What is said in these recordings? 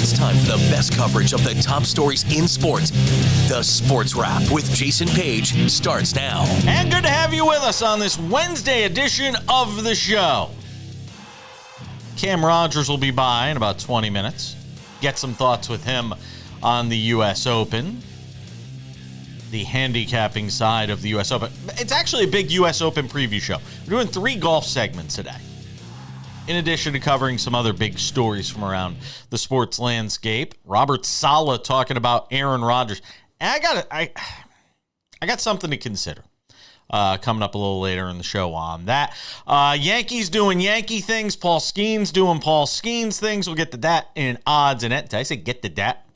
It's time for the best coverage of the top stories in sports. The Sports Wrap with Jason Page starts now. And good to have you with us on this Wednesday edition of the show. Cam Rogers will be by in about 20 minutes. Get some thoughts with him on the U.S. Open, the handicapping side of the U.S. Open. It's actually a big U.S. Open preview show. We're doing 3 golf segments today, in addition to covering some other big stories from around the sports landscape. Robert Saleh talking about Aaron Rodgers. And I got something to consider coming up a little later in the show on that. Yankees doing Yankee things. Paul Skeens doing Paul Skeens things. We'll get to that in odds and ends. Did I say get to that?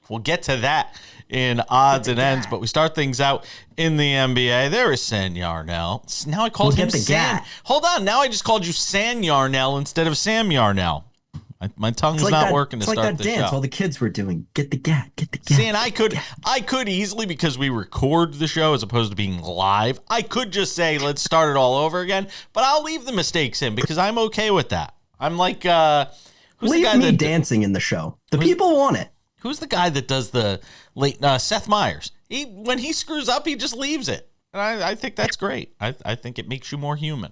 We'll get to that in odds and ends, but we start things out in the NBA. There is San Yarnell. Now I called him San. Hold on. Now I just called you San Yarnell instead of Sam Yarnell. My tongue's like not working to start the show. It's like that dance all the kids were doing. Get the gat, get the gat. See, and I could easily, because we record the show as opposed to being live, I could just say, let's start it all over again, but I'll leave the mistakes in because I'm okay with that. I'm like, who's leave the guy me dancing in the show. The people want it. Who's the guy that does the late Seth Meyers? When he screws up, he just leaves it. And I think that's great. I think it makes you more human.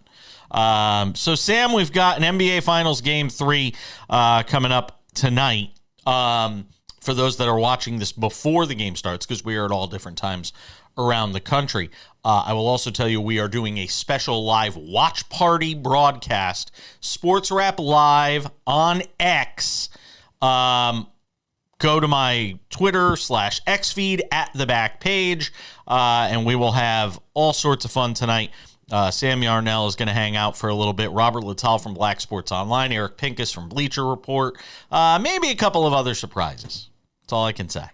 So, Sam, we've got an NBA Finals Game 3 coming up tonight. For those that are watching this before the game starts, because we are at all different times around the country. I will also tell you we are doing a special live watch party broadcast, Sports Wrap Live on X. Go to my Twitter/X feed at the back page, and we will have all sorts of fun tonight. Sam Yarnell is going to hang out for a little bit. Robert Littal from Black Sports Online, Eric Pincus from Bleacher Report, maybe a couple of other surprises. That's all I can say.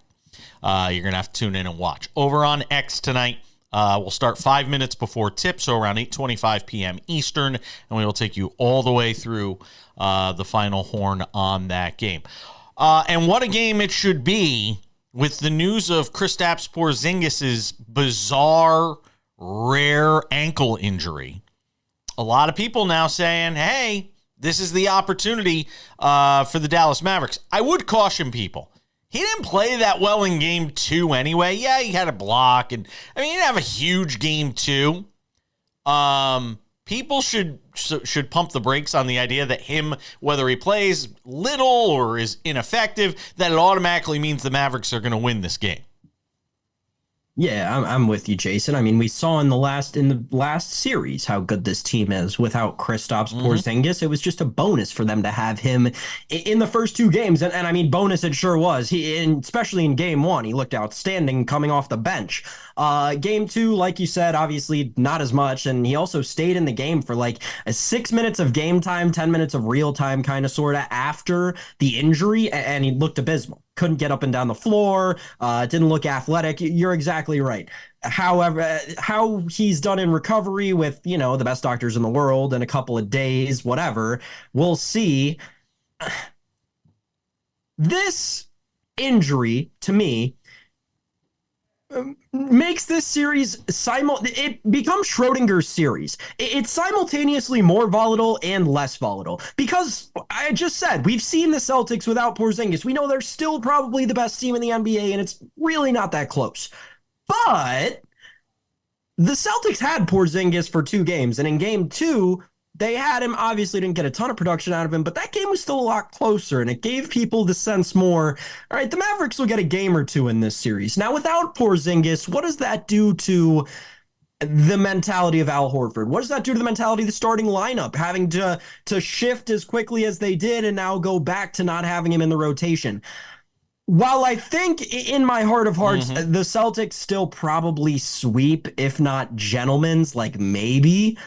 You're going to have to tune in and watch. Over on X tonight, we'll start 5 minutes before tip, so around 8:25 p.m. Eastern, and we will take you all the way through the final horn on that game. And what a game it should be with the news of Kristaps Porzingis' bizarre, rare ankle injury. A lot of people now saying, hey, this is the opportunity for the Dallas Mavericks. I would caution people. He didn't play that well in Game 2 anyway. Yeah, he had a block. And I mean, he didn't have a huge Game 2. People should pump the brakes on the idea that him, whether he plays little or is ineffective, that it automatically means the Mavericks are going to win this game. Yeah, I'm with you, Jason. I mean, we saw in the last series how good this team is without Kristaps Porzingis. It was just a bonus for them to have him in the first 2 games, and I mean, bonus it sure was. Especially in Game 1, he looked outstanding coming off the bench. Game 2, like you said, obviously not as much, and he also stayed in the game for like 6 minutes of game time, 10 minutes of real time, kind of sort of after the injury, and he looked abysmal. Couldn't get up and down the floor, didn't look athletic. You're exactly right. However, how he's done in recovery with, the best doctors in the world in a couple of days, whatever, we'll see. This injury, to me, makes this series it becomes Schrodinger's series. It's simultaneously more volatile and less volatile because I just said we've seen the Celtics without Porzingis. We know they're still probably the best team in the NBA, and it's really not that close. But the Celtics had Porzingis for 2 games, and in Game 2, they had him. Obviously didn't get a ton of production out of him, but that game was still a lot closer, and it gave people the sense more, all right, the Mavericks will get a game or 2 in this series. Now, without Porzingis, what does that do to the mentality of Al Horford? What does that do to the mentality of the starting lineup, having to shift as quickly as they did and now go back to not having him in the rotation? While I think in my heart of hearts, the Celtics still probably sweep, if not gentlemen's, like maybe.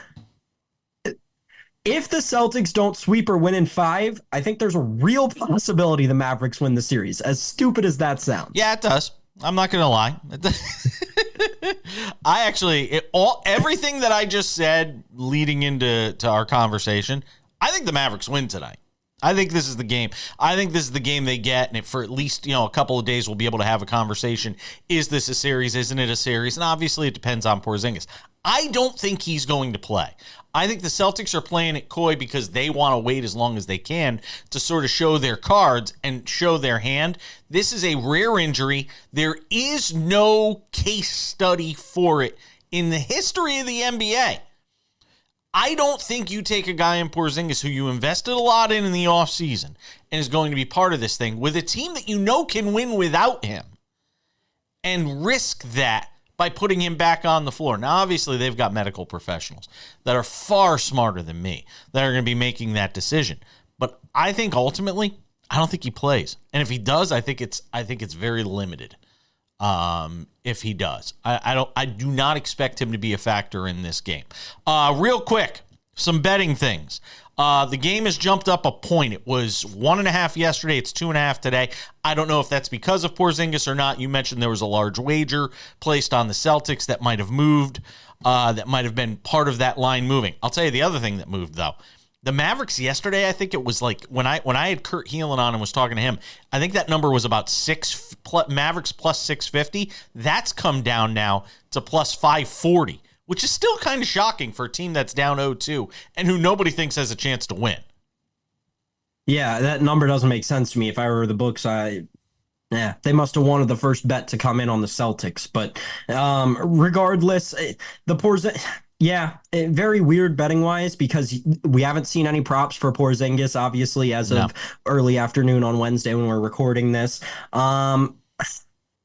If the Celtics don't sweep or win in 5, I think there's a real possibility the Mavericks win the series, as stupid as that sounds. Yeah, it does. I'm not going to lie. Everything that I just said leading into our conversation, I think the Mavericks win tonight. I think this is the game. I think this is the game they get, and for at least a couple of days we'll be able to have a conversation. Is this a series? Isn't it a series? And obviously it depends on Porzingis. I don't think he's going to play. I think the Celtics are playing it coy because they want to wait as long as they can to sort of show their cards and show their hand. This is a rare injury. There is no case study for it in the history of the NBA. I don't think you take a guy in Porzingis who you invested a lot in the offseason and is going to be part of this thing with a team that you know can win without him and risk that by putting him back on the floor. Now, obviously, they've got medical professionals that are far smarter than me that are going to be making that decision. But I think ultimately, I don't think he plays. And if he does, I think it's very limited. If he does, I do not expect him to be a factor in this game. Real quick, some betting things. The game has jumped up a point. It was 1.5 yesterday. It's 2.5 today. I don't know if that's because of Porzingis or not. You mentioned there was a large wager placed on the Celtics that might have moved, that might have been part of that line moving. I'll tell you the other thing that moved, though. The Mavericks yesterday, I think it was like when I had Kurt Heelan on and was talking to him, I think that number was about Mavericks plus 650. That's come down now to plus 540, which is still kind of shocking for a team that's down 0-2 and who nobody thinks has a chance to win. Yeah, that number doesn't make sense to me. If I were the books, they must have wanted the first bet to come in on the Celtics. But regardless, the Porzingis, very weird betting wise because we haven't seen any props for Porzingis, obviously, as of early afternoon on Wednesday when we're recording this.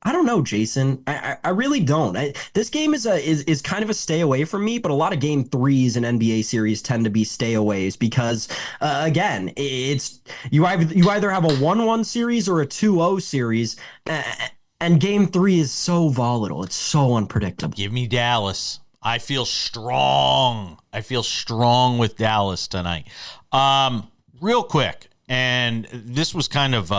I don't know, Jason. I really don't. This game is kind of a stay away from me, but a lot of game threes in NBA series tend to be stay aways because again, it's you either have a 1-1 series or a 2-0 series, and game three is so volatile. It's so unpredictable. Give me Dallas. I feel strong. With Dallas tonight. Real quick, and this was kind of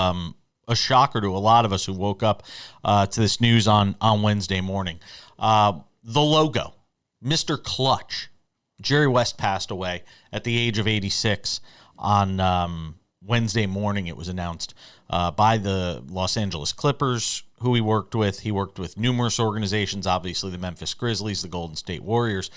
a shocker to a lot of us who woke up to this news on Wednesday morning. The logo, Mr. Clutch. Jerry West passed away at the age of 86 on Wednesday morning. It was announced by the Los Angeles Clippers, who he worked with. He worked with numerous organizations, obviously the Memphis Grizzlies, the Golden State Warriors,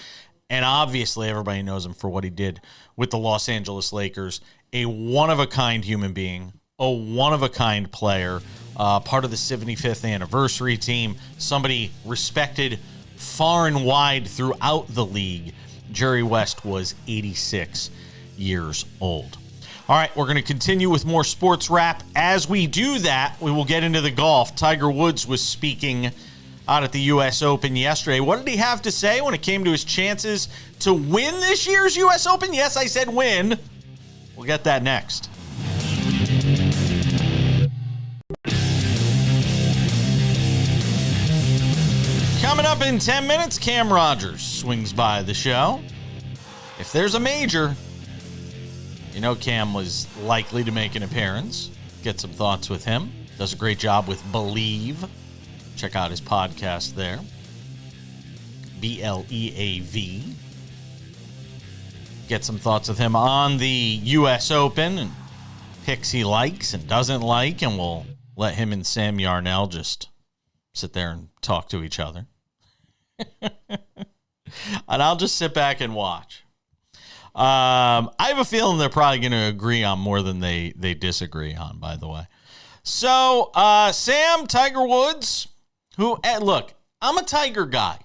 and obviously everybody knows him for what he did with the Los Angeles Lakers. A one-of-a-kind human being, a one-of-a-kind player, part of the 75th anniversary team, somebody respected far and wide throughout the league. Jerry West was 86 years old. All right, we're going to continue with more sports wrap. As we do that, we will get into the golf. Tiger Woods was speaking out at the U.S. Open yesterday. What did he have to say when it came to his chances to win this year's U.S. Open? Yes, I said win. We'll get that next. Coming up in 10 minutes, Cam Rogers swings by the show. If there's a major, you know Cam was likely to make an appearance. Get some thoughts with him. Does a great job with Believe. Check out his podcast there. BLEAV. Get some thoughts with him on the U.S. Open and picks he likes and doesn't like, and we'll let him and Sam Yarnell just sit there and talk to each other. And I'll just sit back and watch. I have a feeling they're probably going to agree on more than they disagree on, by the way. So, Sam, Tiger Woods, look, I'm a Tiger guy.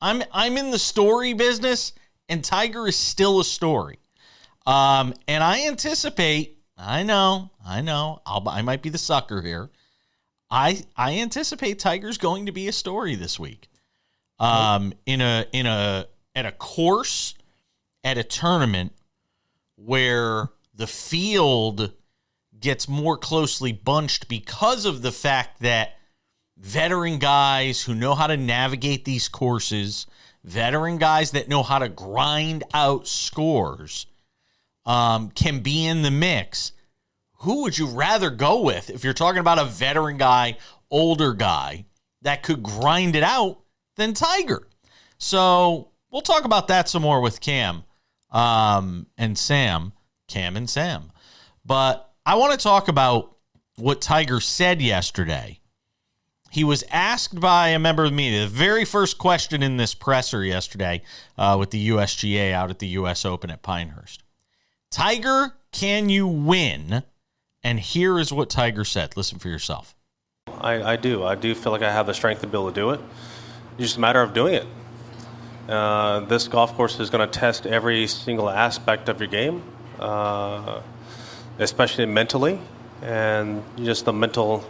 I'm in the story business, and Tiger is still a story. And I anticipate, I know, I might be the sucker here. I anticipate Tiger's going to be a story this week. At a course, at a tournament where the field gets more closely bunched because of the fact that veteran guys who know how to navigate these courses, veteran guys that know how to grind out scores, can be in the mix. Who would you rather go with if you're talking about a veteran guy, older guy that could grind it out than Tiger? So we'll talk about that some more with Cam and Sam. But I want to talk about what Tiger said yesterday. He was asked by a member of the media, the very first question in this presser yesterday with the USGA out at the US Open at Pinehurst. Tiger, can you win? And here is what Tiger said. Listen for yourself. I do. I do feel like I have the strength to be able to do it. It's just a matter of doing it. This golf course is going to test every single aspect of your game, especially mentally, and just the mental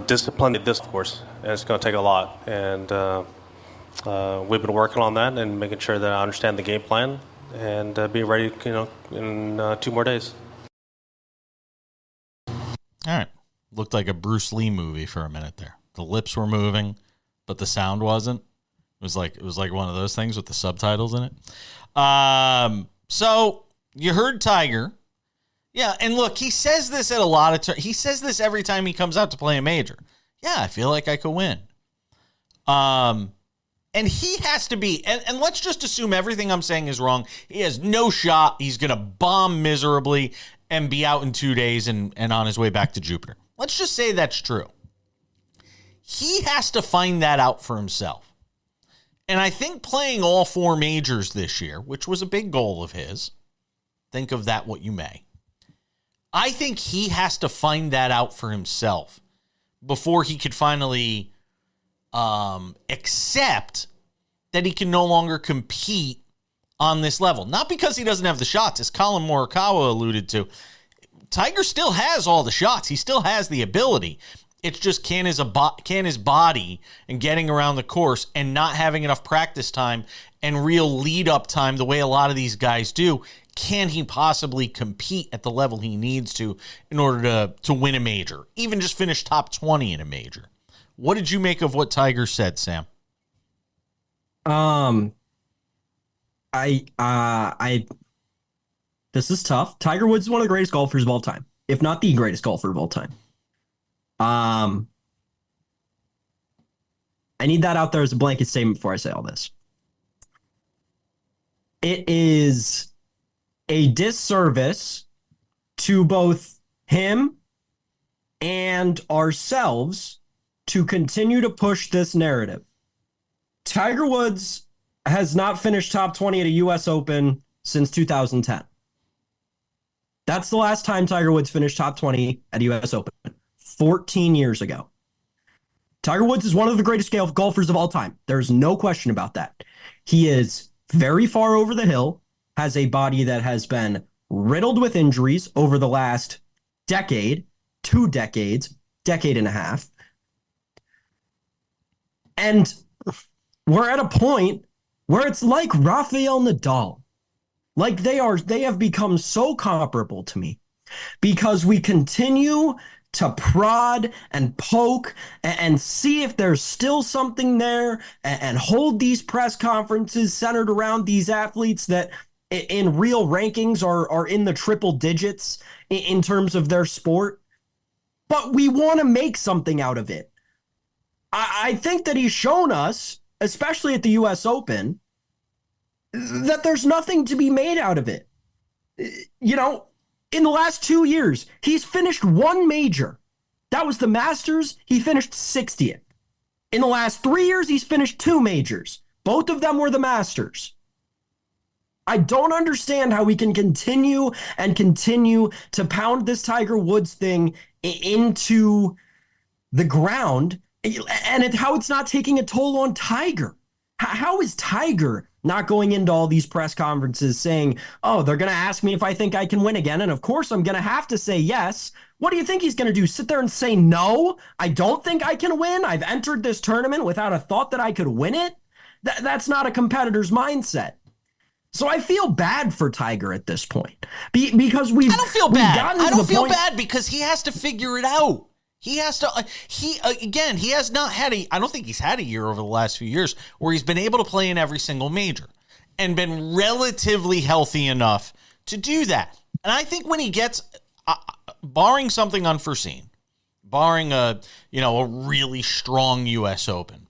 discipline of this course. And it's going to take a lot. And we've been working on that and making sure that I understand the game plan and be ready, in 2 more days. All right. Looked like a Bruce Lee movie for a minute there. The lips were moving, but the sound wasn't. It was like one of those things with the subtitles in it. So you heard Tiger. Yeah, and look, he says this at a lot of he says this every time he comes out to play a major. Yeah, I feel like I could win. And he has to be, and let's just assume everything I'm saying is wrong. He has no shot. He's going to bomb miserably and be out in 2 days and on his way back to Jupiter. Let's just say that's true. He has to find that out for himself. And I think playing all 4 majors this year, which was a big goal of his, think of that what you may. I think he has to find that out for himself before he could finally accept that he can no longer compete on this level. Not because he doesn't have the shots, as Colin Morikawa alluded to. Tiger still has all the shots. He still has the ability. It's just can his body and getting around the course and not having enough practice time and real lead-up time the way a lot of these guys do. Can he possibly compete at the level he needs to in order to win a major? Even just finish top 20 in a major. What did you make of what Tiger said, Sam? This is tough. Tiger Woods is one of the greatest golfers of all time, if not the greatest golfer of all time. I need that out there as a blanket statement before I say all this. It is a disservice to both him and ourselves to continue to push this narrative. Tiger Woods has not finished top 20 at a U.S. Open since 2010. That's the last time Tiger Woods finished top 20 at a U.S. Open, 14 years ago. Tiger Woods is one of the greatest golfers of all time. There's no question about that. He is very far over the hill, has a body that has been riddled with injuries over the last decade, 2 decades, decade and a half. And we're at a point where it's like Rafael Nadal. Like they have become so comparable to me because we continue to prod and poke and see if there's still something there and hold these press conferences centered around these athletes that in real rankings are in the triple digits in terms of their sport. But we want to make something out of it. I think that he's shown us, especially at the U.S. Open, that there's nothing to be made out of it. You know, in the last 2 years, he's finished 1 major. That was the Masters. He finished 60th. In the last 3 years, he's finished 2 majors. Both of them were the Masters. I don't understand how we can continue to pound this Tiger Woods thing into the ground and how it's not taking a toll on Tiger. How is Tiger not going into all these press conferences saying, oh, they're going to ask me if I think I can win again, and of course I'm going to have to say yes. What do you think he's going to do? Sit there and say, no, I don't think I can win? I've entered this tournament without a thought that I could win it? That's not a competitor's mindset. So I feel bad for Tiger at this point because I don't feel bad. I don't feel bad because he has to figure it out. He has to, he has not had I don't think he's had a year over the last few years where he's been able to play in every single major and been relatively healthy enough to do that. And I think when he gets, barring something unforeseen, barring a really strong U.S. Open,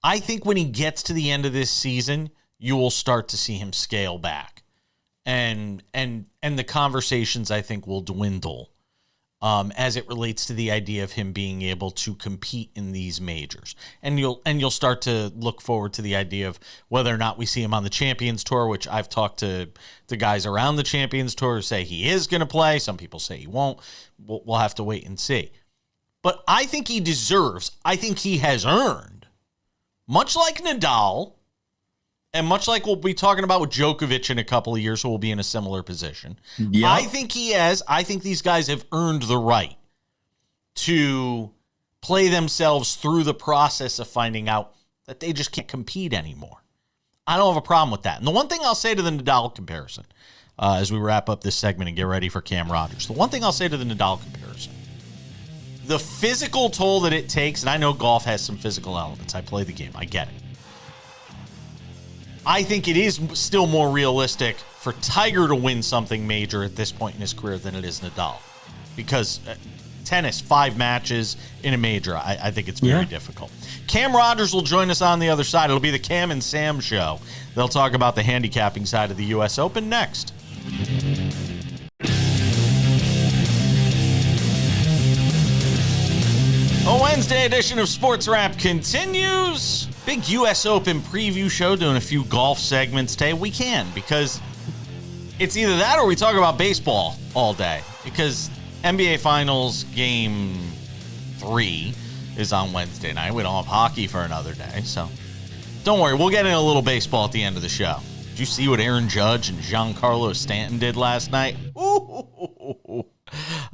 I think when he gets to the end of this season, you will start to see him scale back. And the conversations, I think, will dwindle as it relates to the idea of him being able to compete in these majors. And you'll start to look forward to the idea of whether or not we see him on the Champions Tour, which I've talked to the guys around the Champions Tour who say he is going to play. Some people say he won't. We'll have to wait and see. But I think he deserves, I think he has earned, much like Nadal, and much like we'll be talking about with Djokovic in a couple of years, who will be in a similar position. Yep. I think he has. I think these guys have earned the right to play themselves through the process of finding out that they just can't compete anymore. I don't have a problem with that. And the one thing I'll say to the Nadal comparison, as we wrap up this segment and get ready for Cam Rogers, the one thing I'll say to the Nadal comparison, the physical toll that it takes, and I know golf has some physical elements. I play the game. I get it. I think it is still more realistic for Tiger to win something major at this point in his career than it is Nadal. Because tennis, 5 matches in a major, I think it's very difficult. Cam Rogers will join us on the other side. It'll be the Cam and Sam show. They'll talk about the handicapping side of the U.S. Open next. A Wednesday edition of Sports Wrap continues. Big U.S. Open preview show, doing a few golf segments today. We can, because it's either that or we talk about baseball all day, because NBA Finals Game 3 is on Wednesday night. We don't have hockey for another day, so don't worry. We'll get in a little baseball at the end of the show. Did you see what Aaron Judge and Giancarlo Stanton did last night?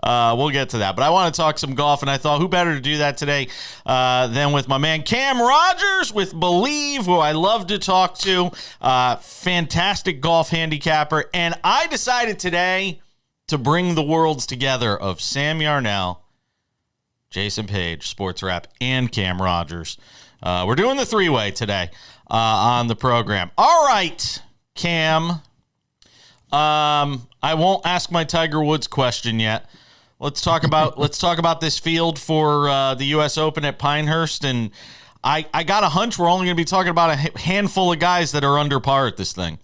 We'll get to that, but I want to talk some golf, and I thought who better to do that today than with my man Cam Rogers with Believe, who I love to talk to. Fantastic golf handicapper, and I decided today to bring the worlds together of Sam Yarnell, Jason Page, Sports Wrap, and Cam Rogers. We're doing the three-way today on the program. All right, Cam. I won't ask my Tiger Woods question yet. Let's talk about this field for the U.S. Open at Pinehurst, and I got a hunch we're only going to be talking about a handful of guys that are under par at this thing.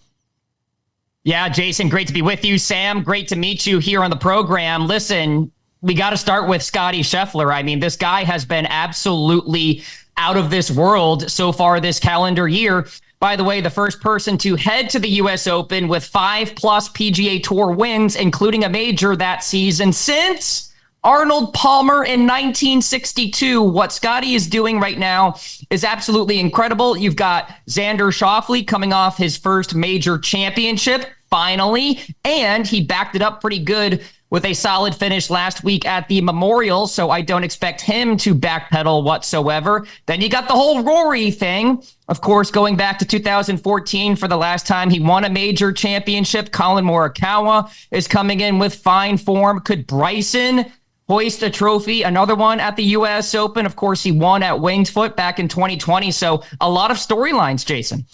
Yeah, Jason, great to be with you. Sam, great to meet you here on the program. Listen, we got to start with Scottie Scheffler. I mean, this guy has been absolutely out of this world so far this calendar year. By the way, the first person to head to the U.S. Open with 5+ PGA Tour wins, including a major that season since Arnold Palmer in 1962. What Scottie is doing right now is absolutely incredible. You've got Xander Schauffele coming off his first major championship, finally, and he backed it up pretty good with a solid finish last week at the Memorial, so I don't expect him to backpedal whatsoever. Then you got the whole Rory thing, of course, going back to 2014 for the last time he won a major championship. Colin Morikawa is coming in with fine form. Could Bryson hoist a trophy, another one at the U.S. Open? Of course, he won at Winged Foot back in 2020, so a lot of storylines, Jason.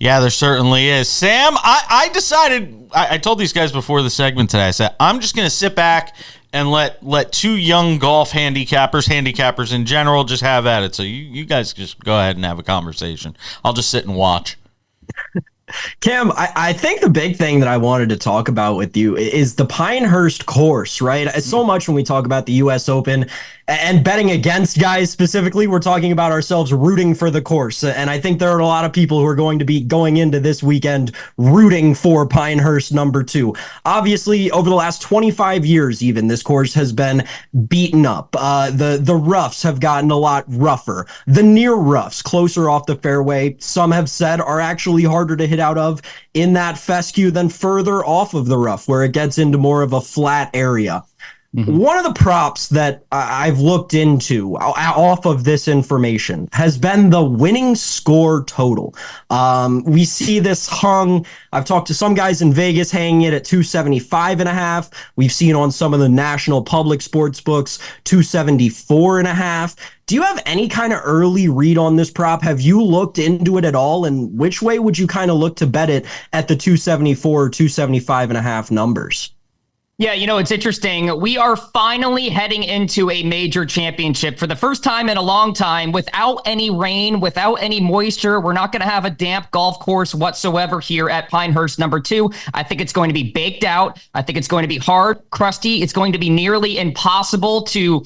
Yeah, there certainly is. Sam, I decided, I told these guys before the segment today, I said, I'm just going to sit back and let two young golf handicappers in general, just have at it. So you guys just go ahead and have a conversation. I'll just sit and watch. Cam, I think the big thing that I wanted to talk about with you is the Pinehurst course, right? So much when we talk about the U.S. Open and betting against guys specifically, we're talking about ourselves rooting for the course. And I think there are a lot of people who are going to be going into this weekend rooting for Pinehurst number 2. Obviously, over the last 25 years, even, this course has been beaten up. The roughs have gotten a lot rougher. The near roughs, closer off the fairway, some have said are actually harder to hit out of in that fescue than further off of the rough, where it gets into more of a flat area. Mm-hmm. One of the props that I've looked into off of this information has been the winning score total. We see this hung. I've talked to some guys in Vegas hanging it at 275.5. We've seen on some of the national public sports books 274.5. Do you have any kind of early read on this prop? Have you looked into it at all? And which way would you kind of look to bet it at the 274 or 275.5 numbers? Yeah, it's interesting. We are finally heading into a major championship for the first time in a long time without any rain, without any moisture. We're not going to have a damp golf course whatsoever here at Pinehurst #2. I think it's going to be baked out. I think it's going to be hard, crusty. It's going to be nearly impossible to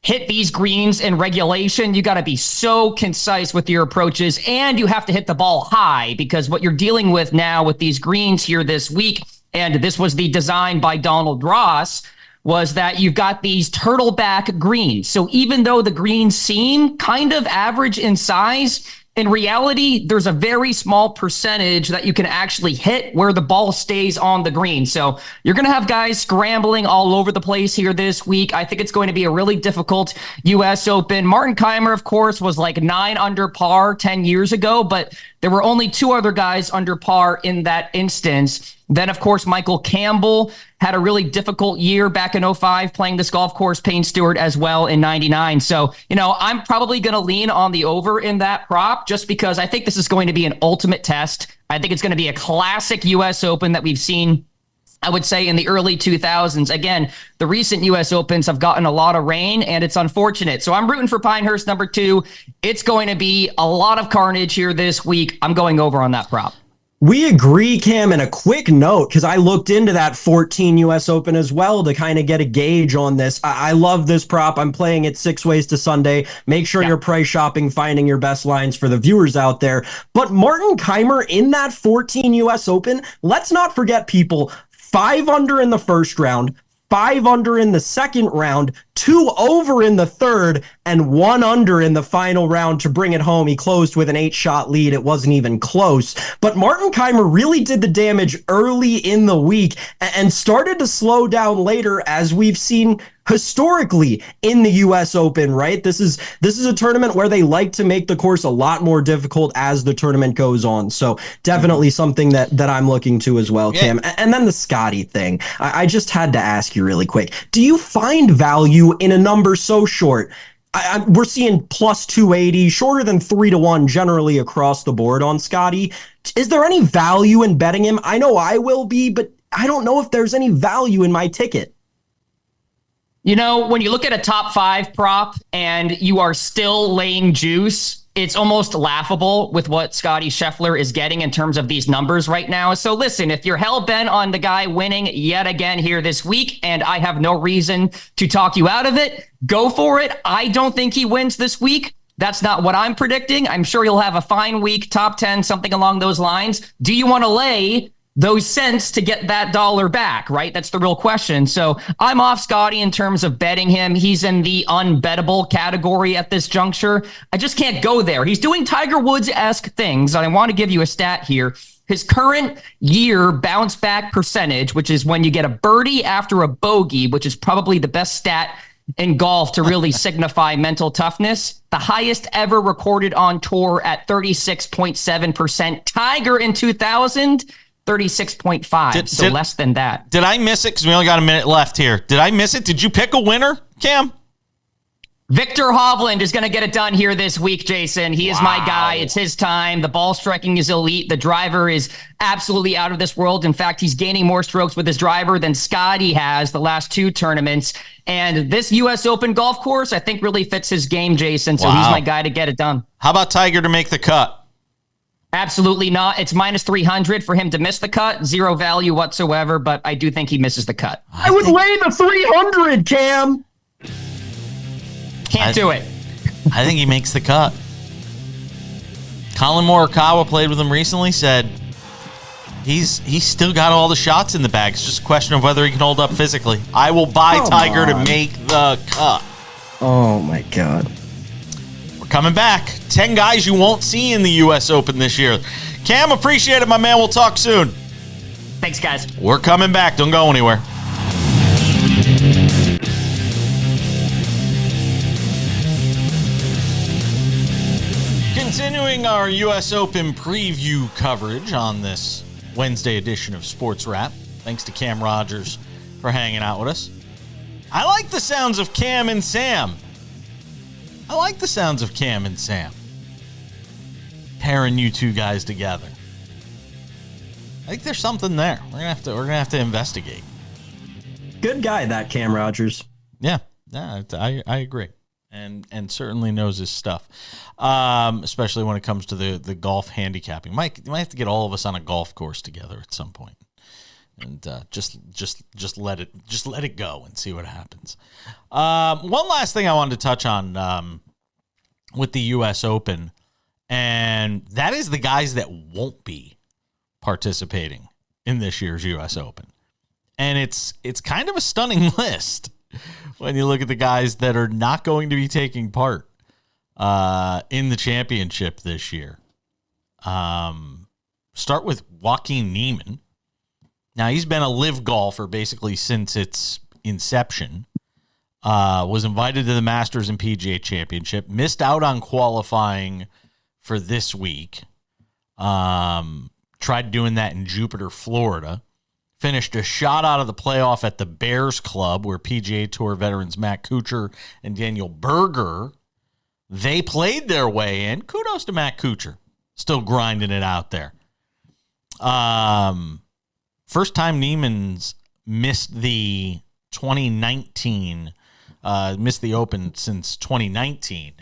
hit these greens in regulation. You got to be so concise with your approaches, and you have to hit the ball high, because what you're dealing with now with these greens here this week, and this was the design by Donald Ross, was that you've got these turtleback greens. So even though the greens seem kind of average in size, in reality, there's a very small percentage that you can actually hit where the ball stays on the green. So you're going to have guys scrambling all over the place here this week. I think it's going to be a really difficult U.S. Open. Martin Kaymer, of course, was like 9 under par 10 years ago, but there were only 2 other guys under par in that instance. Then, of course, Michael Campbell had a really difficult year back in 2005 playing this golf course, Payne Stewart as well in 99. So, I'm probably going to lean on the over in that prop just because I think this is going to be an ultimate test. I think it's going to be a classic U.S. Open that we've seen, I would say, in the early 2000s. Again, the recent U.S. Opens have gotten a lot of rain, and it's unfortunate. So I'm rooting for Pinehurst #2. It's going to be a lot of carnage here this week. I'm going over on that prop. We agree, Cam, and a quick note, because I looked into that 14 U.S. Open as well to kind of get a gauge on this. I love this prop. I'm playing it 6 ways to Sunday. Make sure you're price shopping, finding your best lines for the viewers out there. But Martin Kaymer in that 14 U.S. Open, let's not forget, people, 5 under in the first round, 5 under in the second round, 2 over in the third, and 1 under in the final round to bring it home. He closed with an 8-shot lead. It wasn't even close. But Martin Kaymer really did the damage early in the week and started to slow down later, as we've seen historically in the U.S. Open, right? This is a tournament where they like to make the course a lot more difficult as the tournament goes on. So definitely something that I'm looking to as well, Cam. And then the Scotty thing. I just had to ask you really quick. Do you find value in a number so short? We're seeing plus 280, shorter than 3-1 generally across the board on Scotty. Is there any value in betting him? I know I will be, but I don't know if there's any value in my ticket. When you look at a top 5 prop and you are still laying juice, it's almost laughable with what Scotty Scheffler is getting in terms of these numbers right now. So listen, if you're hell-bent on the guy winning yet again here this week, and I have no reason to talk you out of it, go for it. I don't think he wins this week. That's not what I'm predicting. I'm sure he'll have a fine week, top 10, something along those lines. Do you want to lay those cents to get that dollar back, right? That's the real question. So I'm off Scotty in terms of betting him. He's in the unbettable category at this juncture. I just can't go there. He's doing Tiger Woods-esque things. And I want to give you a stat here. His current year bounce back percentage, which is when you get a birdie after a bogey, which is probably the best stat in golf to really signify mental toughness, the highest ever recorded on tour at 36.7%. Tiger in 2000, 36.5, so less than that. Did I miss it? Because we only got a minute left here. Did I miss it? Did you pick a winner, Cam? Victor Hovland is going to get it done here this week, Jason. He is my guy. It's his time. The ball striking is elite. The driver is absolutely out of this world. In fact, he's gaining more strokes with his driver than Scotty has the last 2 tournaments. And this U.S. Open golf course, I think, really fits his game, Jason. So he's my guy to get it done. How about Tiger to make the cut? Absolutely not. It's minus 300 for him to miss the cut. Zero value whatsoever, but I do think he misses the cut. I would lay the 300, Cam. Can't do it. I think he makes the cut. Colin Morikawa played with him recently, said he's still got all the shots in the bag. It's just a question of whether he can hold up physically. I will buy Tiger to make the cut. Oh, my God. Coming back. 10 guys you won't see in the U.S. Open this year. Cam, appreciate it, my man. We'll talk soon. Thanks, guys. We're coming back. Don't go anywhere. Continuing our U.S. Open preview coverage on this Wednesday edition of Sports Wrap. Thanks to Cam Rogers for hanging out with us. I like the sounds of Cam and Sam. Pairing you two guys together. I think there's something there. We're gonna have to investigate. Good guy, that Cam Rogers. Yeah, I agree. And certainly knows his stuff, especially when it comes to the golf handicapping. Mike, you might have to get all of us on a golf course together at some point, and just let it go and see what happens. One last thing I wanted to touch on with the U.S. Open, and that is the guys that won't be participating in this year's U.S. Open, and it's kind of a stunning list. When you look at the guys that are not going to be taking part in the championship this year. Start with Joaquin Niemann. Now, he's been a live golfer basically since its inception. Was invited to the Masters and PGA Championship. Missed out on qualifying for this week. Tried doing that in Jupiter, Florida. Finished a shot out of the playoff at the Bears Club, where PGA Tour veterans Matt Kuchar and Daniel Berger, they played their way in. Kudos to Matt Kuchar. Still grinding it out there. First time Niemann's missed the 2019, missed the Open since 2019.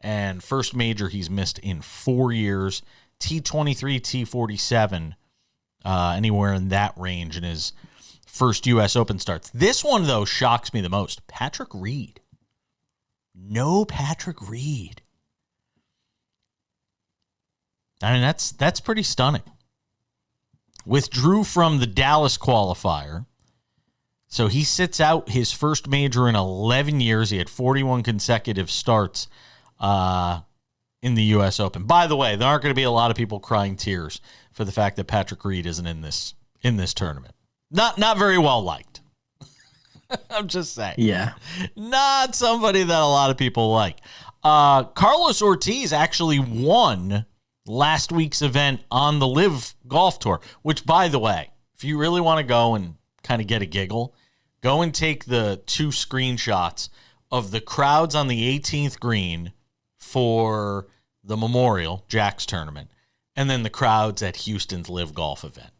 And first major he's missed in 4 years. T23, T47. Anywhere in that range in his first U.S. Open starts. This one, though, shocks me the most. Patrick Reed. No Patrick Reed. I mean, that's pretty stunning. Withdrew from the Dallas qualifier. So he sits out his first major in 11 years. He had 41 consecutive starts in the U.S. Open. By the way, there aren't going to be a lot of people crying tears for the fact that Patrick Reed isn't in this tournament. Not very well liked. I'm just saying. Yeah. Not somebody that a lot of people like. Carlos Ortiz actually won last week's event on the Live Golf Tour, which, by the way, if you really want to go and kind of get a giggle, go and take the 2 screenshots of the crowds on the 18th green for the Memorial Jacks tournament, and then the crowds at Houston's Live Golf event.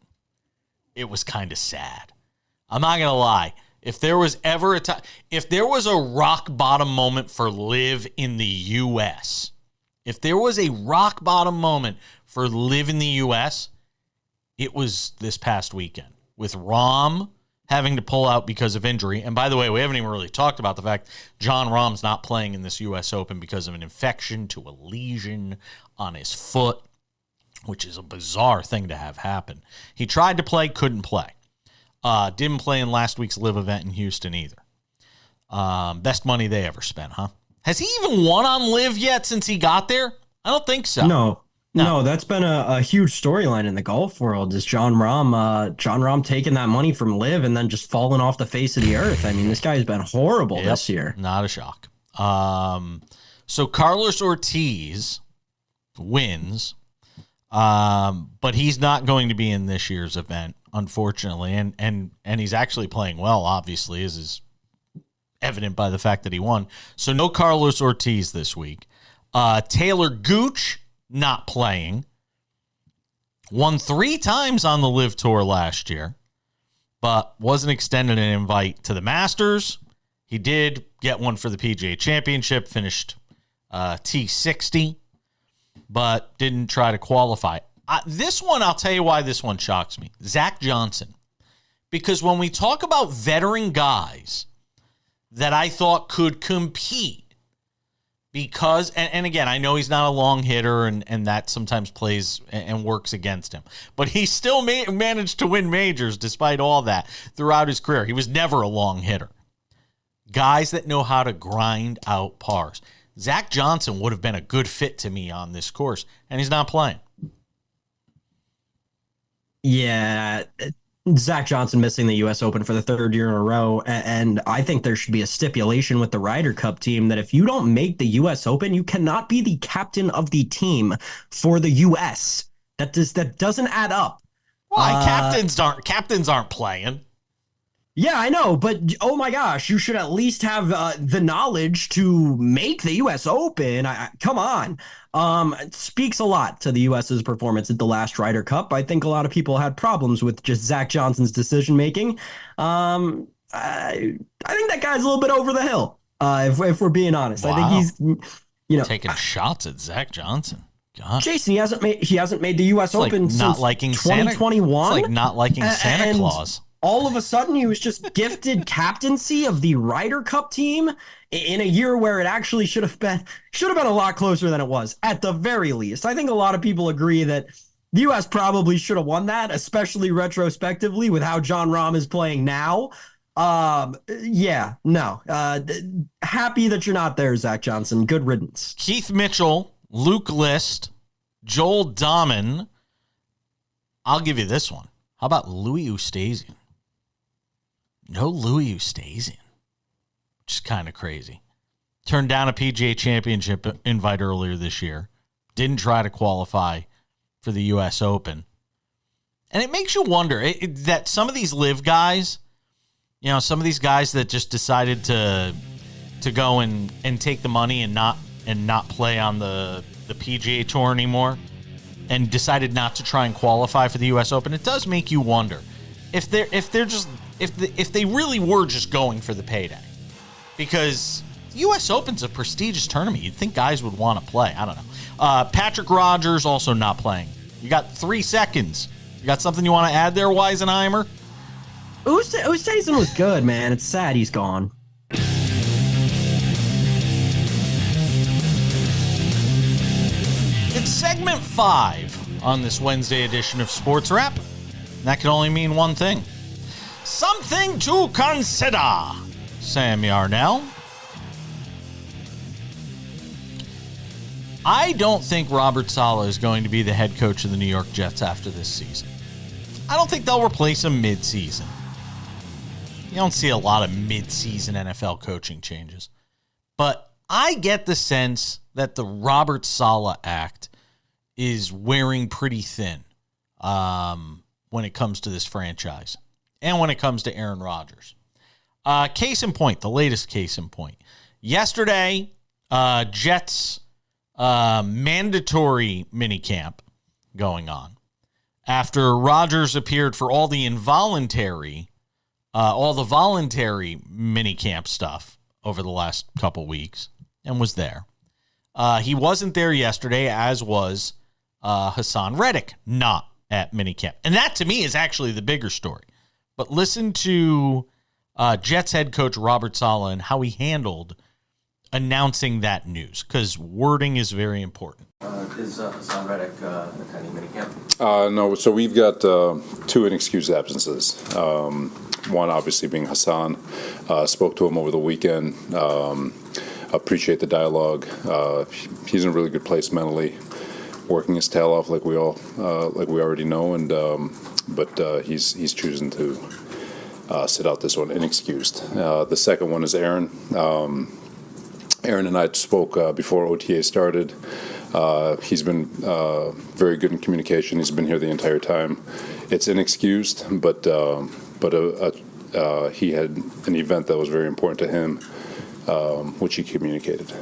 It was kind of sad. I'm not going to lie. If there was ever a time, if there was a rock bottom moment for Live in the U.S., if there was a rock bottom moment for Live in the U.S., it was this past weekend with Rahm having to pull out because of injury. And by the way, we haven't even really talked about the fact John Rahm's not playing in this U.S. Open because of an infection to a lesion on his foot, which is a bizarre thing to have happen. He tried to play, couldn't play. Didn't play in last week's Live event in Houston either. Best money they ever spent, huh? Has he even won on Live yet since he got there? I don't think so. No, that's been a huge storyline in the golf world, is John Rahm taking that money from Live and then just falling off the face of the earth. I mean, this guy's been horrible this year. Not a shock. So Carlos Ortiz wins, but he's not going to be in this year's event, unfortunately. And he's actually playing well, obviously, as is evident by the fact that he won. So no Carlos Ortiz this week. Taylor Gooch not playing. Won 3 times on the Live Tour last year, but wasn't extended an invite to the Masters. He did get one for the PGA Championship, finished T60, but didn't try to qualify. This one, I'll tell you why this one shocks me. Zach Johnson. Because when we talk about veteran guys that I thought could compete, because, and again, I know he's not a long hitter, and that sometimes plays and works against him, but he still managed to win majors despite all that throughout his career. He was never a long hitter. Guys that know how to grind out pars. Zach Johnson would have been a good fit to me on this course, and he's not playing. Yeah, Zach Johnson missing the U.S. Open for the 3rd year in a row, and I think there should be a stipulation with the Ryder Cup team that if you don't make the U.S. Open, you cannot be the captain of the team for the U.S. That doesn't add up. Why? Captains aren't playing. Yeah, I know, but oh my gosh, you should at least have the knowledge to make the U.S. Open. Come on. It speaks a lot to the U.S.'s performance at the last Ryder Cup. I think a lot of people had problems with just Zach Johnson's decision-making. I think that guy's a little bit over the hill. If we're being honest, Wow. I think he's, taking shots at Zach Johnson. God. Jason, he hasn't made the U.S. Open Not since liking 2021. It's like not liking Santa Claus. All of a sudden, he was just gifted captaincy of the Ryder Cup team in a year where it actually should have been a lot closer than it was, at the very least. I think a lot of people agree that the U.S. probably should have won that, especially retrospectively with how Jon Rahm is playing now. Yeah, no. Happy that you're not there, Zach Johnson. Good riddance. Keith Mitchell, Luke List, Joel Dahman. I'll give you this one. How about Louis Oosthuizen? No Louis Oosthuizen, which is kind of crazy. Turned down a PGA Championship invite earlier this year. Didn't try to qualify for the U.S. Open. And it makes you wonder that some of these live guys, some of these guys that just decided to go and take the money and not play on the PGA Tour anymore and decided not to try and qualify for the U.S. Open, it does make you wonder if they really were just going for the payday. Because the U.S. Open's a prestigious tournament. You'd think guys would want to play. I don't know. Patrick Rogers also not playing. You got 3 seconds. You got something you want to add there, Weisenheimer? Oosthuizen was good, man. It's sad he's gone. It's segment 5 on this Wednesday edition of Sports Wrap. That can only mean one thing. Something to consider, Sam Yarnell. I don't think Robert Saleh is going to be the head coach of the New York Jets after this season. I don't think they'll replace him mid-season. You don't see a lot of mid-season NFL coaching changes. But I get the sense that the Robert Saleh act is wearing pretty thin when it comes to this franchise and when it comes to Aaron Rodgers. Case in point, the latest case in point. Yesterday, Jets mandatory minicamp going on after Rodgers appeared for all the voluntary minicamp stuff over the last couple weeks and was there. He wasn't there yesterday, as was Hassan Reddick, not at minicamp. And that, to me, is actually the bigger story. But listen to Jets head coach Robert Saleh and how he handled announcing that news, because wording is very important. Is Hassan Reddick attending minicamp? No, so we've got 2 inexcused absences. One obviously being Hassan. Spoke to him over the weekend. Appreciate the dialogue. He's in a really good place mentally, working his tail off like we already know, and but he's choosing to sit out this one, inexcused. The second one is Aaron. Aaron and I spoke before OTA started. He's been very good in communication. He's been here the entire time. It's inexcused, but he had an event that was very important to him, which he communicated.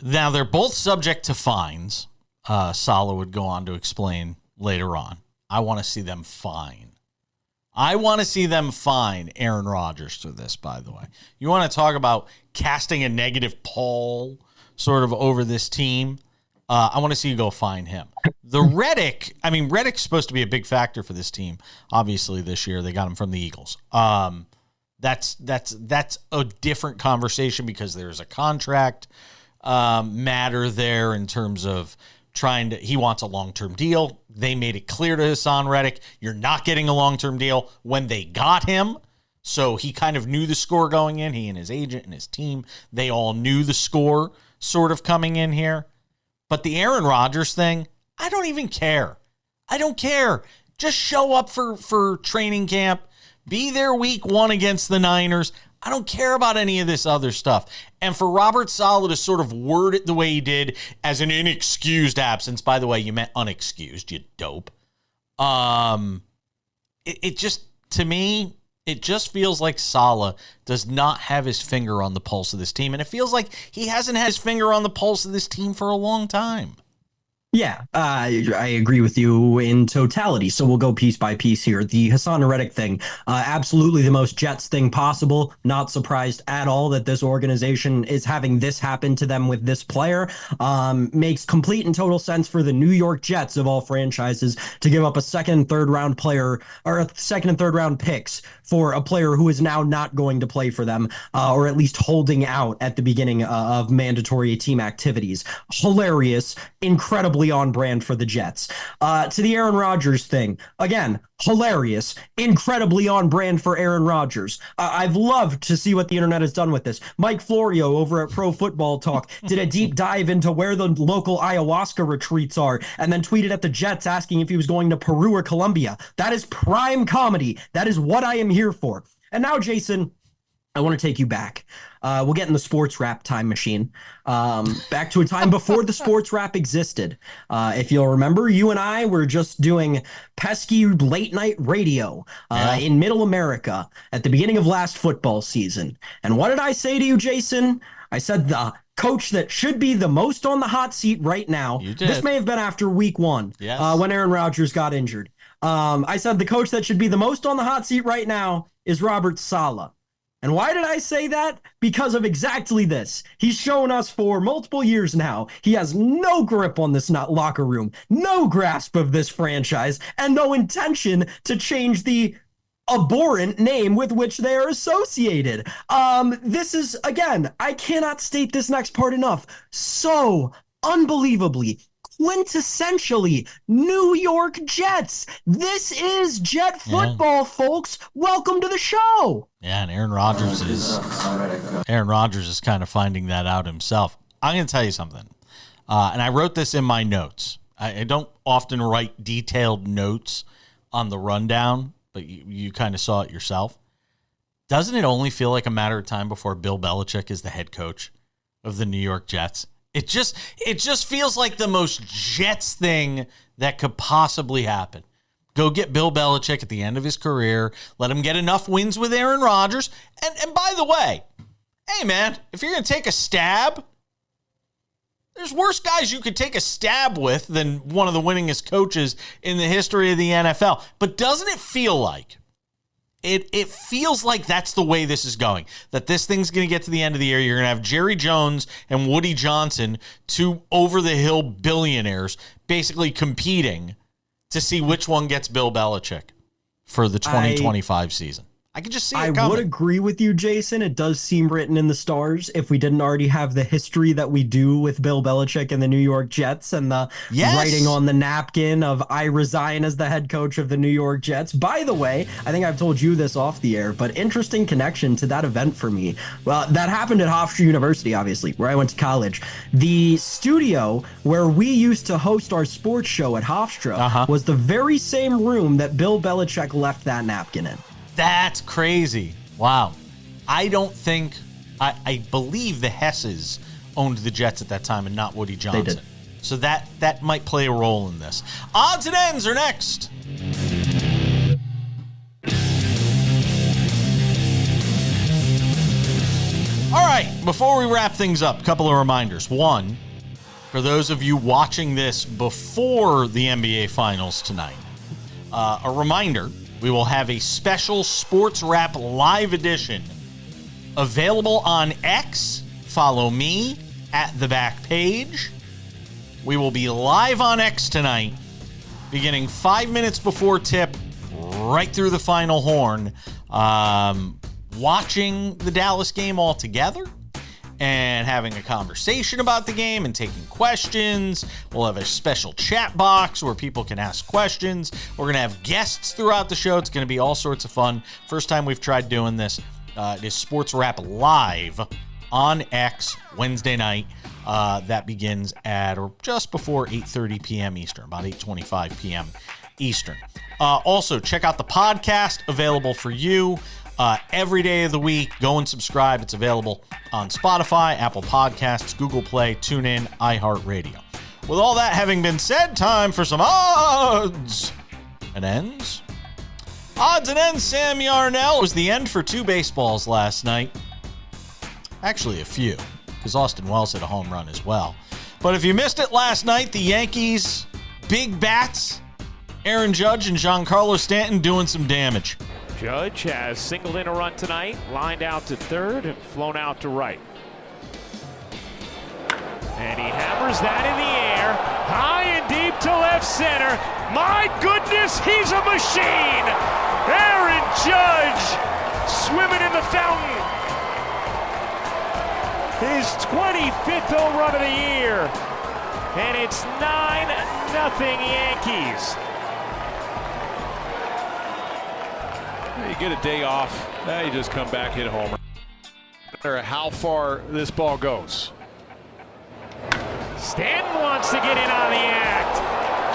Now, they're both subject to fines. Saleh would go on to explain later on. I want to see them fine. I want to see them fine Aaron Rodgers for this, by the way. You want to talk about casting a negative pall sort of over this team? I want to see you go fine him. Reddick's supposed to be a big factor for this team. Obviously, this year they got him from the Eagles. That's a different conversation because there's a contract matter there in terms of he wants a long-term deal. They made it clear to Hassan Reddick, you're not getting a long-term deal when they got him. So he kind of knew the score going in. He and his agent and his team, they all knew the score sort of coming in here. But the Aaron Rodgers thing, I don't even care. I don't care. Just show up for training camp. Be there week 1 against the Niners. I don't care about any of this other stuff. And for Robert Saleh to sort of word it the way he did as an inexcused absence, by the way, you meant unexcused, you dope. It just, to me, it just feels like Saleh does not have his finger on the pulse of this team. And it feels like he hasn't had his finger on the pulse of this team for a long time. Yeah, I agree with you in totality. So we'll go piece by piece here. The Hassan Reddick thing, absolutely the most Jets thing possible. Not surprised at all that this organization is having this happen to them with this player. Makes complete and total sense for the New York Jets of all franchises to give up a second and third round player or a second and third round picks for a player who is now not going to play for them, or at least holding out at the beginning of mandatory team activities. Hilarious, incredibly on brand for the Jets. To the Aaron Rodgers thing, again, hilarious, incredibly on brand for Aaron Rodgers. I've loved to see what the internet has done with this. Mike Florio over at Pro Football Talk did a deep dive into where the local ayahuasca retreats are and then tweeted at the Jets asking if he was going to Peru or Colombia. That is prime comedy. That is what I am here for. And now, Jason, I want to take you back. We'll get in the sports rap time machine. Back to a time before the sports rap existed. If you'll remember, you and I were just doing pesky late night radio in middle America at the beginning of last football season. And what did I say to you, Jason? I said the coach that should be the most on the hot seat right now. You did. This may have been after week one, when Aaron Rodgers got injured. I said the coach that should be the most on the hot seat right now is Robert Saleh. And why did I say that? Because of exactly this. He's shown us for multiple years now. He has no grip on this locker room, no grasp of this franchise, and no intention to change the abhorrent name with which they are associated. This is, again, I cannot state this next part enough. So unbelievably, quintessentially New York Jets. This is Jet football, folks. Welcome to the show. Yeah, and Aaron Rodgers is kind of finding that out himself. I'm going to tell you something, and I wrote this in my notes. I don't often write detailed notes on the rundown, but you kind of saw it yourself. Doesn't it only feel like a matter of time before Bill Belichick is the head coach of the New York Jets? It just feels like the most Jets thing that could possibly happen. Go get Bill Belichick at the end of his career. Let him get enough wins with Aaron Rodgers. And by the way, hey, man, if you're going to take a stab, there's worse guys you could take a stab with than one of the winningest coaches in the history of the NFL. But doesn't it feel like, it feels like that's the way this is going, that this thing's going to get to the end of the year. You're going to have Jerry Jones and Woody Johnson, two over-the-hill billionaires, basically competing to see which one gets Bill Belichick for the 2025 season. I can just see it coming. I would agree with you, Jason. It does seem written in the stars if we didn't already have the history that we do with Bill Belichick and the New York Jets and the writing on the napkin of I resign as the head coach of the New York Jets. By the way, I think I've told you this off the air, but interesting connection to that event for me. Well, that happened at Hofstra University, obviously, where I went to college. The studio where we used to host our sports show at Hofstra was the very same room that Bill Belichick left that napkin in. That's crazy. Wow. I believe the Hesses owned the Jets at that time and not Woody Johnson. They did. So that might play a role in this. Odds and ends are next. All right, before we wrap things up, a couple of reminders. One, for those of you watching this before the NBA Finals tonight, a reminder, we will have a special Sports Wrap live edition available on X. Follow me at the back page. We will be live on X tonight, beginning 5 minutes before tip, right through the final horn, watching the Dallas game all together and having a conversation about the game and taking questions. We'll have a special chat box where people can ask questions. We're going to have guests throughout the show. It's going to be all sorts of fun. First time we've tried doing this. It is Sports Wrap Live on X Wednesday night. That begins at or just before 8:30 p.m. Eastern, about 8:25 p.m. Eastern. Also, check out the podcast available for you. Every day of the week, go and subscribe. It's available on Spotify, Apple Podcasts, Google Play, TuneIn, iHeartRadio. With all that having been said, time for some odds and ends. Odds and ends, Sam Yarnell. It was the end for two baseballs last night. Actually, a few, because Austin Wells hit a home run as well. But if you missed it last night, the Yankees, big bats, Aaron Judge and Giancarlo Stanton doing some damage. Judge has singled in a run tonight, lined out to third and flown out to right. And he hammers that in the air, high and deep to left center. My goodness, he's a machine! Aaron Judge swimming in the fountain. His 25th home run of the year. And it's 9-0 Yankees. You get a day off, now you just come back, hit a homer. No matter how far this ball goes. Stanton wants to get in on the act.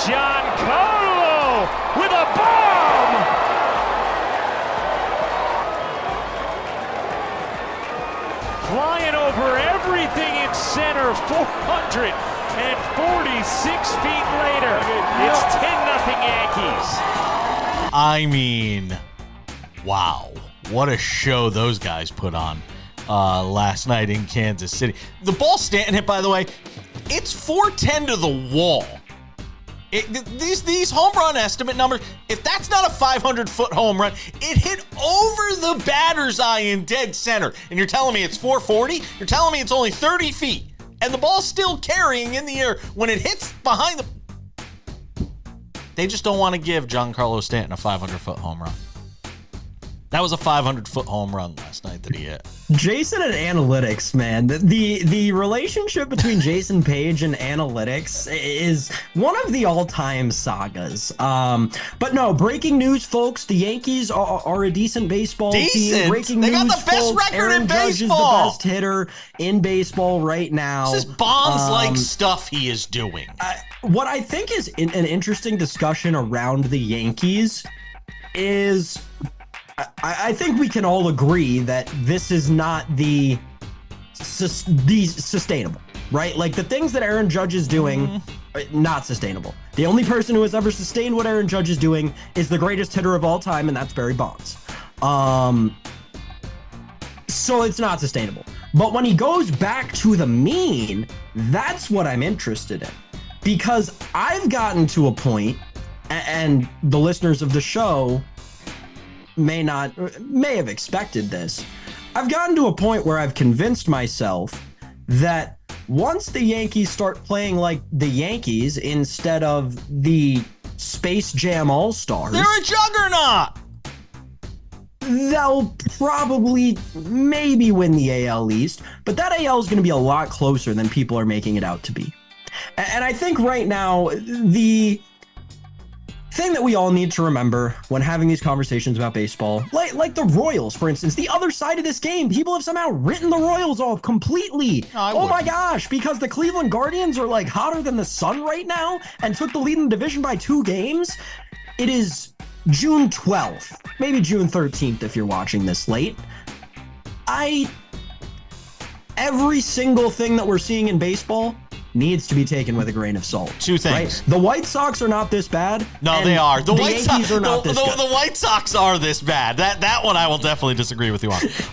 Giancarlo with a bomb! Flying over everything in center, 446 feet later. It's 10-0 Yankees. I mean, wow. What a show those guys put on last night in Kansas City. The ball Stanton hit, by the way, it's 410 to the wall. These home run estimate numbers, if that's not a 500-foot home run, it hit over the batter's eye in dead center. And you're telling me it's 440? You're telling me it's only 30 feet. And the ball's still carrying in the air when it hits behind the... They just don't want to give Giancarlo Stanton a 500-foot home run. That was a 500-foot home run last night that he hit. Jason and analytics, man. The relationship between Jason Page and analytics is one of the all-time sagas. But no, breaking news, folks. The Yankees are a decent baseball team. Breaking they news, got the best folks. record Aaron in Judge is baseball. the best hitter in baseball right now. This is Bonds-like stuff he is doing. What I think is an interesting discussion around the Yankees is... I think we can all agree that this is not the sustainable, right? Like the things that Aaron Judge is doing, not sustainable. The only person who has ever sustained what Aaron Judge is doing is the greatest hitter of all time, and that's Barry Bonds. So it's not sustainable. But when he goes back to the mean, that's what I'm interested in. Because I've gotten to a point, and the listeners of the show may have expected this. I've gotten to a point where I've convinced myself that once the Yankees start playing like the Yankees instead of the Space Jam All-Stars, they're a juggernaut. They'll probably maybe win the AL East, but that AL is going to be a lot closer than people are making it out to be. And I think right now, the thing that we all need to remember when having these conversations about baseball, like the Royals, for instance, the other side of this game, people have somehow written the Royals off completely. Oh my gosh, because the Cleveland Guardians are like hotter than the sun right now and took the lead in the division by 2 games. It is June 12th, maybe June 13th if you're watching this late. Every single thing that we're seeing in baseball needs to be taken with a grain of salt. 2 things. Right? The White Sox are not this bad. No, they are. The Yankees are not this good. The White Sox are this bad. That one I will definitely disagree with you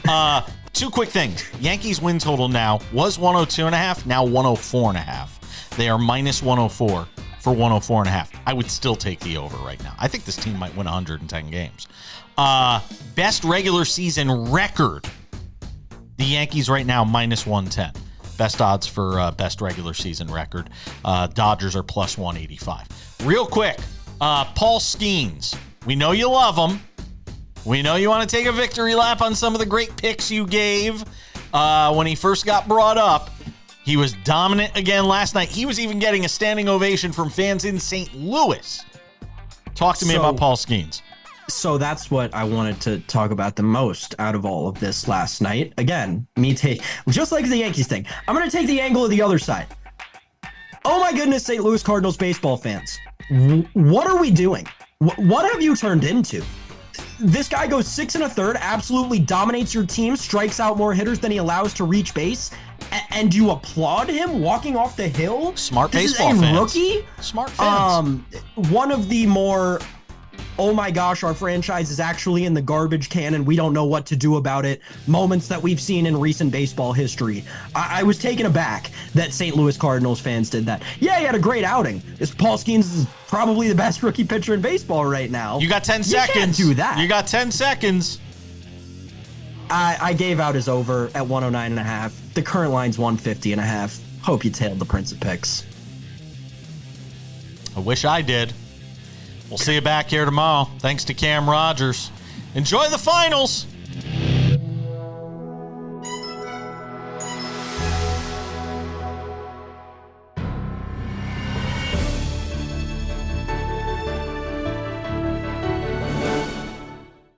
on. 2 quick things. Yankees win total now was 102.5, now 104.5. They are minus 104 for 104.5. I would still take the over right now. I think this team might win 110 games. Best regular season record. The Yankees right now minus 110. Best odds for best regular season record. Dodgers are plus 185. Real quick, Paul Skeens. We know you love him. We know you want to take a victory lap on some of the great picks you gave when he first got brought up. He was dominant again last night. He was even getting a standing ovation from fans in St. Louis. Talk to me about Paul Skeens. So that's what I wanted to talk about the most out of all of this last night. Again, just like the Yankees thing, I'm going to take the angle of the other side. Oh my goodness, St. Louis Cardinals baseball fans. What are we doing? What have you turned into? This guy goes 6 1/3, absolutely dominates your team, strikes out more hitters than he allows to reach base, and you applaud him walking off the hill? Smart this baseball is a fans. Rookie? Smart fans. One of the more oh my gosh, our franchise is actually in the garbage can and we don't know what to do about it, moments that we've seen in recent baseball history. I was taken aback that St. Louis Cardinals fans did that. Yeah, he had a great outing. Paul Skeens is probably the best rookie pitcher in baseball right now. You got 10 seconds. You can't do that. You got 10 seconds. I gave out his over at 109.5. The current line's 150.5. Hope you tailed the Prince of Picks. I wish I did. We'll see you back here tomorrow. Thanks to Cam Rogers. Enjoy the finals.